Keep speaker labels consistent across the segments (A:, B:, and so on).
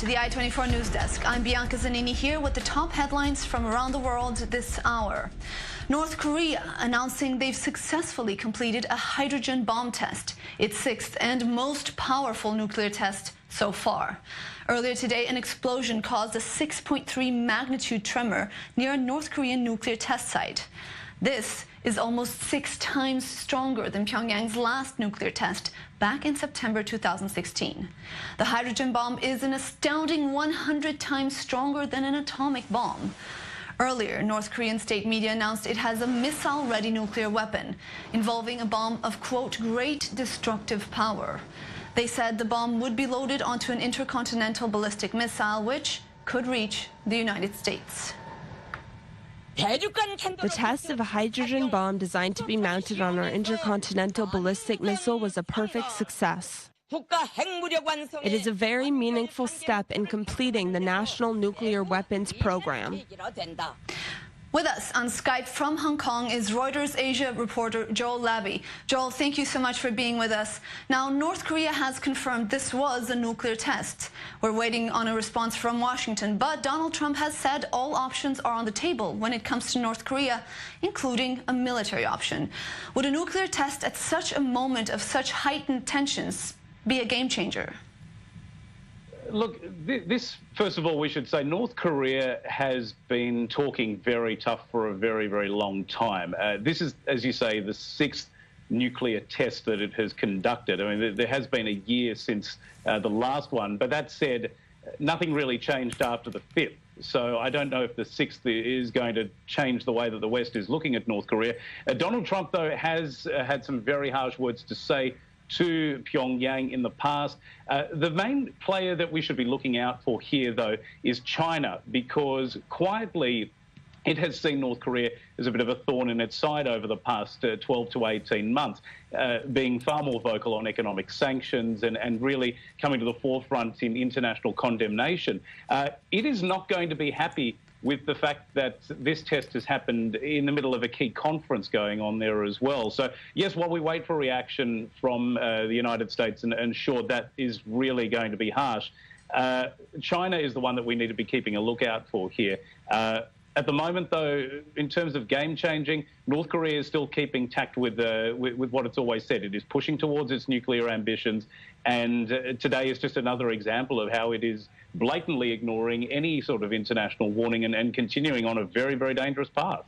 A: to the I24 News Desk. I'm Bianca Zanini here with the top headlines from around the world this hour. North Korea announcing they've successfully completed a hydrogen bomb test, its sixth and most powerful nuclear test so far. Earlier today, an explosion caused a 6.3 magnitude tremor near a North Korean nuclear test site. This is almost 6 times stronger than Pyongyang's last nuclear test back in September 2016. The hydrogen bomb is an astounding 100 times stronger than an atomic bomb. Earlier, North Korean state media announced it has a missile-ready nuclear weapon involving a bomb of, quote, great destructive power. They said the bomb would be loaded onto an intercontinental ballistic missile which could reach the United States.
B: The test of a hydrogen bomb designed to be mounted on our intercontinental ballistic missile was a perfect success. It is a very meaningful step in completing the national nuclear weapons program.
A: With us on Skype from Hong Kong is Reuters Asia reporter Joel Labi. Joel, thank you so much for being with us. Now, North Korea has confirmed this was a nuclear test. We're waiting on a response from Washington, but Donald Trump has said all options are on the table when it comes to North Korea, including a military option. Would a nuclear test at such a moment of such heightened tensions be a game changer?
C: Look, this, first of all, we should say North Korea has been talking very tough for a very, very long time. This is, as you say, the 6th nuclear test that it has conducted. I mean, there has been a year since the last one, but that said, nothing really changed after the 5th. So I don't know if the 6th is going to change the way that the West is looking at North Korea. Donald Trump, though, has had some very harsh words to say to Pyongyang in the past. The main player that we should be looking out for here, though, is China, because quietly it has seen North Korea as a bit of a thorn in its side over the past 12 to 18 months, being far more vocal on economic sanctions and really coming to the forefront in international condemnation. It is not going to be happy with the fact that this test has happened in the middle of a key conference going on there as well. So, yes, while we wait for reaction from the United States, and sure, that is really going to be harsh, China is the one that we need to be keeping a lookout for here. At the moment, though, in terms of game-changing, North Korea is still keeping tact with what it's always said. It is pushing towards its nuclear ambitions, and today is just another example of how it is blatantly ignoring any sort of international warning and continuing on a very, very dangerous path.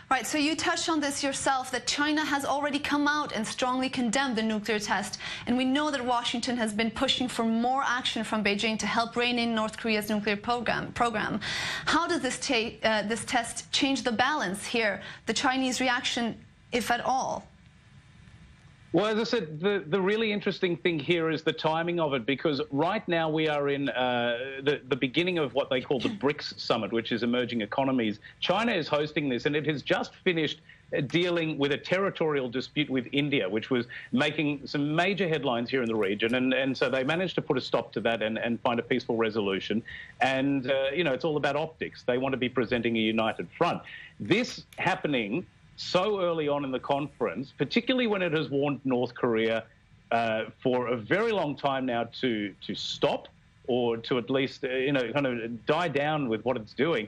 A: Right, so you touched on this yourself, that China has already come out and strongly condemned the nuclear test. And we know that Washington has been pushing for more action from Beijing to help rein in North Korea's nuclear program. How does this test change the balance here, the Chinese reaction, if at all?
C: Well, as I said, the really interesting thing here is the timing of it, because right now we are in the beginning of what they call the BRICS summit, which is emerging economies. China is hosting this, and it has just finished dealing with a territorial dispute with India, which was making some major headlines here in the region. And so they managed to put a stop to that and find a peaceful resolution. And, you know, it's all about optics. They want to be presenting a united front. This happening so early on in the conference, particularly when it has warned North Korea for a very long time now to stop, or to at least, you know, kind of die down with what it's doing.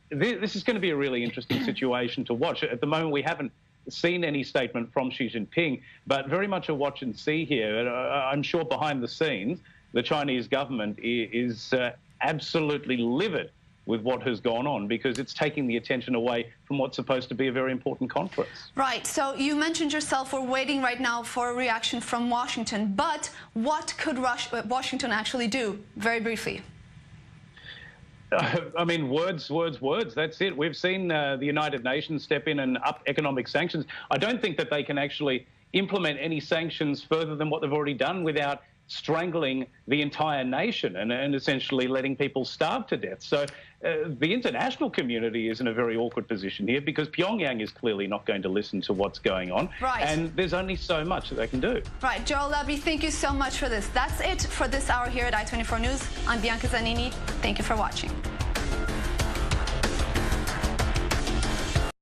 C: This is going to be a really interesting situation to watch. At the moment, we haven't seen any statement from Xi Jinping, but very much a watch and see here. I'm sure behind the scenes, the Chinese government is absolutely livid with what has gone on, because it's taking the attention away from what's supposed to be a very important conference.
A: Right, so you mentioned yourself, we're waiting right now for a reaction from Washington, but what could Washington actually do, very briefly?
C: I mean, words, that's it. We've seen the United Nations step in and up economic sanctions. I don't think that they can actually implement any sanctions further than what they've already done without strangling the entire nation and essentially letting people starve to death. So the international community is in a very awkward position here, because Pyongyang is clearly not going to listen to what's going on.
A: Right.
C: And there's only so much that they can do.
A: Right. Joel Labi, thank you so much for this. That's it for this hour here at I24 News. I'm Bianca Zanini. Thank you for watching.